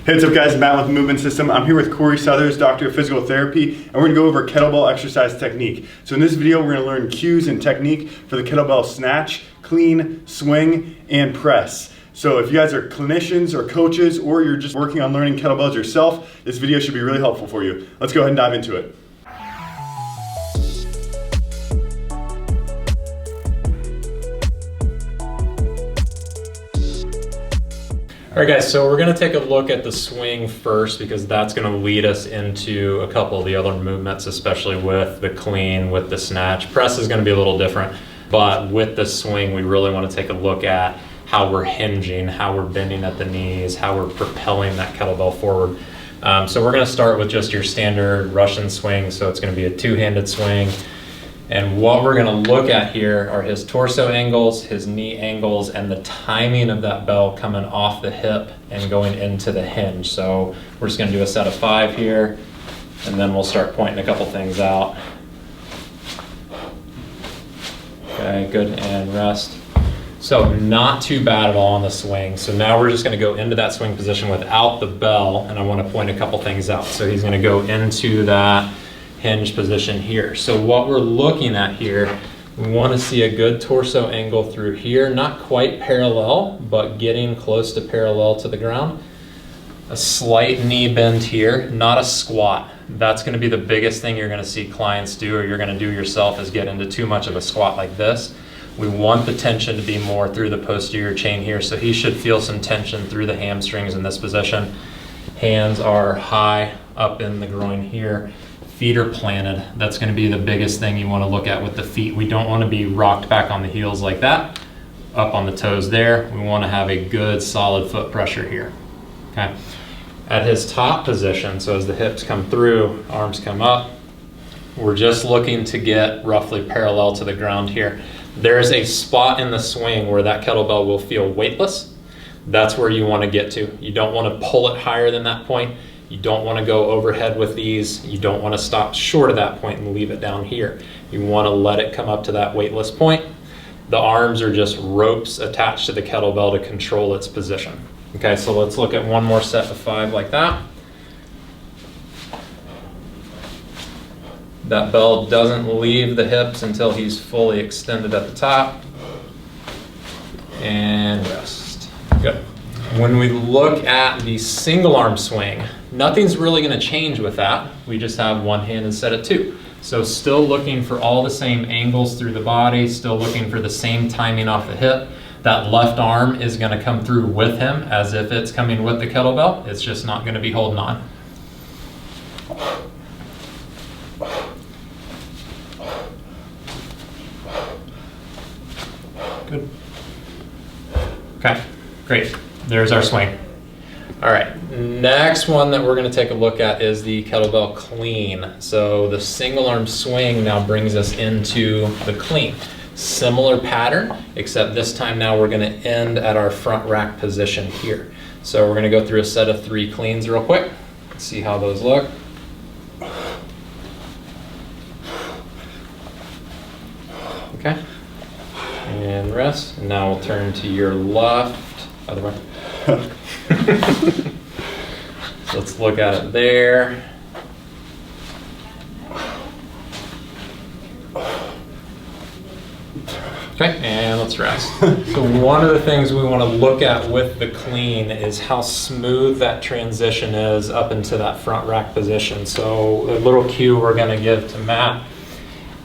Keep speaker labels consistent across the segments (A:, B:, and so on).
A: Hey, what's up guys, Matt with Movement System. I'm here with Corey Southers, Doctor of Physical Therapy, and we're gonna go over kettlebell exercise technique. So in this video, we're gonna learn cues and technique for the kettlebell snatch, clean, swing, and press. So if you guys are clinicians or coaches, or you're just working on learning kettlebells yourself, this video should be really helpful for you. Let's go ahead and dive into it.
B: All right guys, so we're gonna take a look at the swing first because that's gonna lead us into a couple of the other movements, especially with the clean, with the snatch. Press is gonna be a little different, but with the swing, we really wanna take a look at how we're hinging, how we're bending at the knees, how we're propelling that kettlebell forward. So we're gonna start with just your standard Russian swing. So it's gonna be a two-handed swing. And what we're gonna look at here are his torso angles, his knee angles, and the timing of that bell coming off the hip and going into the hinge. So we're just gonna do a set of 5 here, and then we'll start pointing a couple things out. Okay, good, and rest. So not too bad at all on the swing. So now we're just gonna go into that swing position without the bell, and I wanna point a couple things out. So he's gonna go into that hinge position here. So what we're looking at here, we want to see a good torso angle through here, not quite parallel, but getting close to parallel to the ground. A slight knee bend here, not a squat. That's going to be the biggest thing you're going to see clients do, or you're going to do yourself, is get into too much of a squat like this. We want the tension to be more through the posterior chain here, so he should feel some tension through the hamstrings in this position. Hands are high up in the groin here. Feet are planted. That's going to be the biggest thing you want to look at with the feet. We don't want to be rocked back on the heels like that, up on the toes there. We want to have a good solid foot pressure here. Okay. At his top position, so as the hips come through, arms come up, we're just looking to get roughly parallel to the ground here. There's a spot in the swing where that kettlebell will feel weightless. That's where you want to get to. You don't want to pull it higher than that point. You don't want to go overhead with these. You don't want to stop short of that point and leave it down here. You want to let it come up to that weightless point. The arms are just ropes attached to the kettlebell to control its position. Okay, so let's look at one more set of 5 like that. That bell doesn't leave the hips until he's fully extended at the top. And rest. Good. When we look at the single arm swing, nothing's really going to change with that. We just have one hand instead of 2. So still looking for all the same angles through the body, still looking for the same timing off the hip. That left arm is going to come through with him as if it's coming with the kettlebell. It's just not going to be holding on. Good. Okay, great. There's our swing. All right, next one that we're going to take a look at is the kettlebell clean. So the single arm swing now brings us into the clean. Similar pattern, except this time now we're going to end at our front rack position here. So we're going to go through a set of 3 cleans real quick. Let's see how those look. Okay, and rest. And now we'll turn to your left, other way. So let's look at it there. Okay, and let's rest. So one of the things we want to look at with the clean is how smooth that transition is up into that front rack position. So a little cue we're going to give to Matt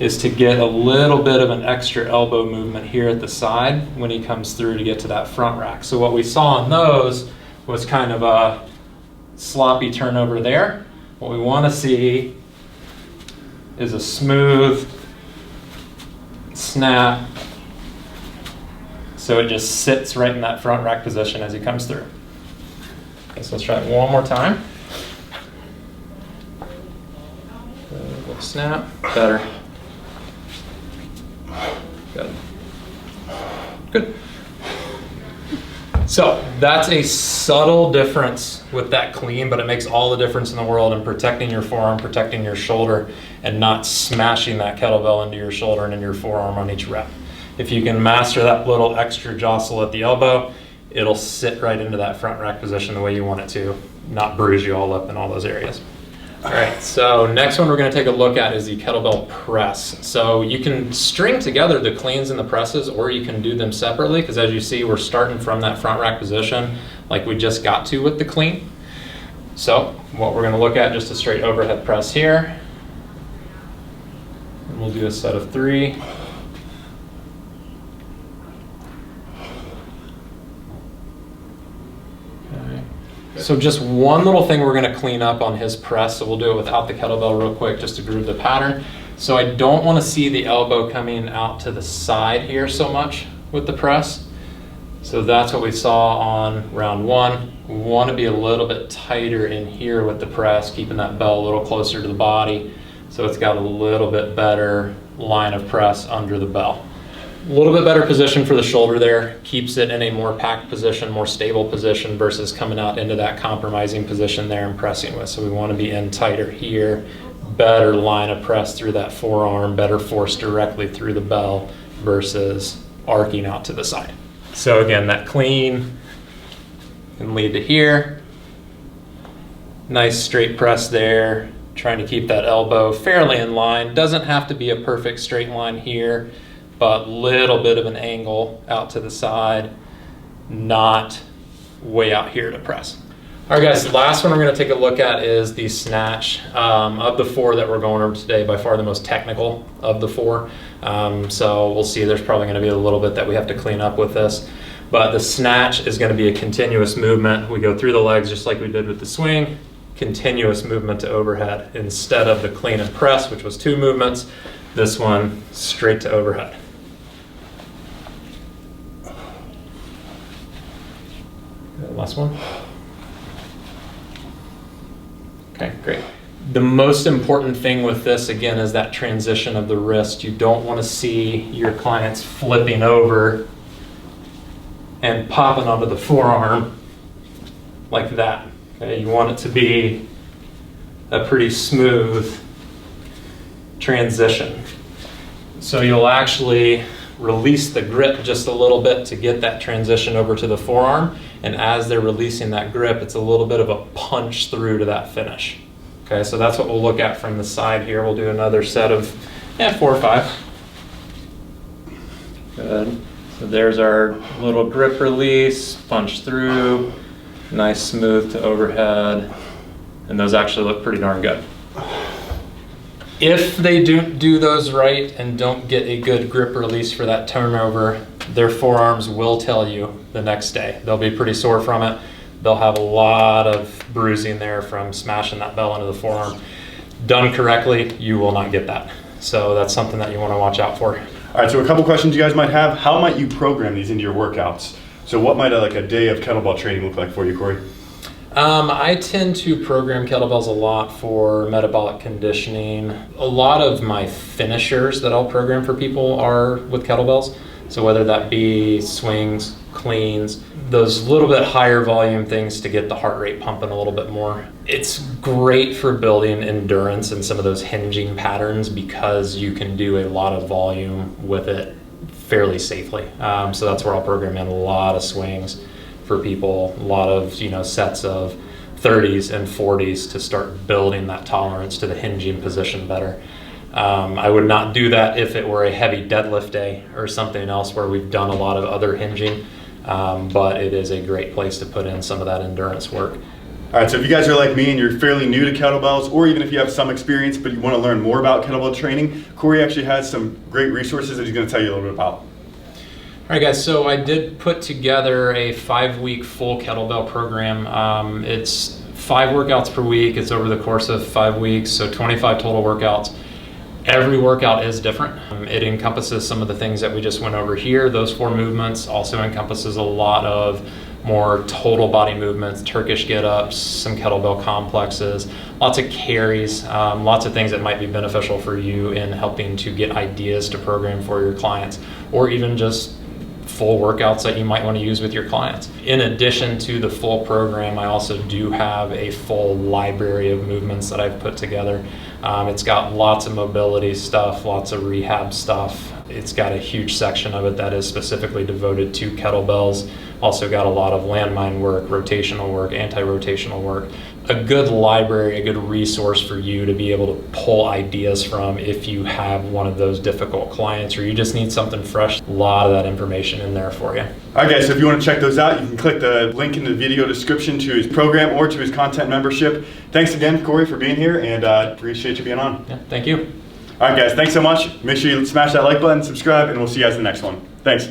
B: is to get a little bit of an extra elbow movement here at the side when he comes through to get to that front rack. So what we saw on those was kind of a sloppy turnover there. What we want to see is a smooth snap, so it just sits right in that front rack position as he comes through. Okay, so let's try it one more time. Snap, better. Good. Good. So that's a subtle difference with that clean, but it makes all the difference in the world in protecting your forearm, protecting your shoulder, and not smashing that kettlebell into your shoulder and in your forearm on each rep. If you can master that little extra jostle at the elbow, it'll sit right into that front rack position the way you want it to, not bruise you all up in all those areas. All right, so next one we're going to take a look at is the kettlebell press. So you can string together the cleans and the presses, or you can do them separately, because as you see, we're starting from that front rack position like we just got to with the clean. So what we're going to look at, just a straight overhead press here. And we'll do a set of 3. So just one little thing we're going to clean up on his press, so we'll do it without the kettlebell real quick just to groove the pattern. So I don't want to see the elbow coming out to the side here so much with the press. So that's what we saw on round 1. We want to be a little bit tighter in here with the press, keeping that bell a little closer to the body so it's got a little bit better line of press under the bell. A little bit better position for the shoulder there, keeps it in a more packed position, more stable position versus coming out into that compromising position there and pressing with. So we want to be in tighter here, better line of press through that forearm, better force directly through the bell versus arcing out to the side. So again, that clean can lead to here. Nice straight press there, trying to keep that elbow fairly in line. Doesn't have to be a perfect straight line here, but little bit of an angle out to the side, not way out here to press. All right guys, the last one we're gonna take a look at is the snatch. Of the 4 that we're going over today, by far the most technical of the 4. So we'll see, there's probably gonna be a little bit that we have to clean up with this. But the snatch is gonna be a continuous movement. We go through the legs just like we did with the swing, continuous movement to overhead. Instead of the clean and press, which was 2 movements, this one straight to overhead. Last one. Okay, great. The most important thing with this, again, is that transition of the wrist. You don't want to see your clients flipping over and popping onto the forearm like that. Okay, you want it to be a pretty smooth transition. So you'll actually release the grip just a little bit to get that transition over to the forearm. And as they're releasing that grip, it's a little bit of a punch through to that finish. Okay, so that's what we'll look at from the side here. We'll do another set of 4 or 5. Good. So there's our little grip release, punch through, nice smooth to overhead. And those actually look pretty darn good. If they do those right and don't get a good grip release for that turnover, their forearms will tell you the next day. They'll be pretty sore from it. They'll have a lot of bruising there from smashing that bell into the forearm. Done correctly, you will not get that. So that's something that you want to watch out for.
A: All right, so a couple questions you guys might have. How might you program these into your workouts? So what might a day of kettlebell training look like for you, Corey?
B: I tend to program kettlebells a lot for metabolic conditioning. A lot of my finishers that I'll program for people are with kettlebells. So whether that be swings, cleans, those little bit higher volume things to get the heart rate pumping a little bit more. It's great for building endurance and some of those hinging patterns because you can do a lot of volume with it fairly safely. So that's where I'll program in a lot of swings for people, a lot of sets of 30s and 40s to start building that tolerance to the hinging position better. I would not do that if it were a heavy deadlift day or something else where we've done a lot of other hinging, but it is a great place to put in some of that endurance work.
A: All right, so if you guys are like me and you're fairly new to kettlebells, or even if you have some experience but you want to learn more about kettlebell training, Corey actually has some great resources that he's going to tell you a little bit about.
B: All right, guys, so I did put together a 5-week full kettlebell program. It's 5 workouts per week. It's over the course of 5 weeks, so 25 total workouts. Every workout is different. It encompasses some of the things that we just went over here. Those 4 movements also encompasses a lot of more total body movements, Turkish get-ups, some kettlebell complexes, lots of carries, lots of things that might be beneficial for you in helping to get ideas to program for your clients, or even just full workouts that you might want to use with your clients. In addition to the full program, I also do have a full library of movements that I've put together. It's got lots of mobility stuff, lots of rehab stuff, It's got a huge section of it that is specifically devoted to kettlebells. Also got a lot of landmine work, rotational work, anti-rotational work. A good library, a good resource for you to be able to pull ideas from if you have one of those difficult clients or you just need something fresh. A lot of that information in there for you.
A: All right, guys, so if you want to check those out, you can click the link in the video description to his program or to his content membership. Thanks again, Corey, for being here, and appreciate you being on.
B: Yeah, thank you.
A: All right, guys, thanks so much. Make sure you smash that like button, subscribe, and we'll see you guys in the next one. Thanks.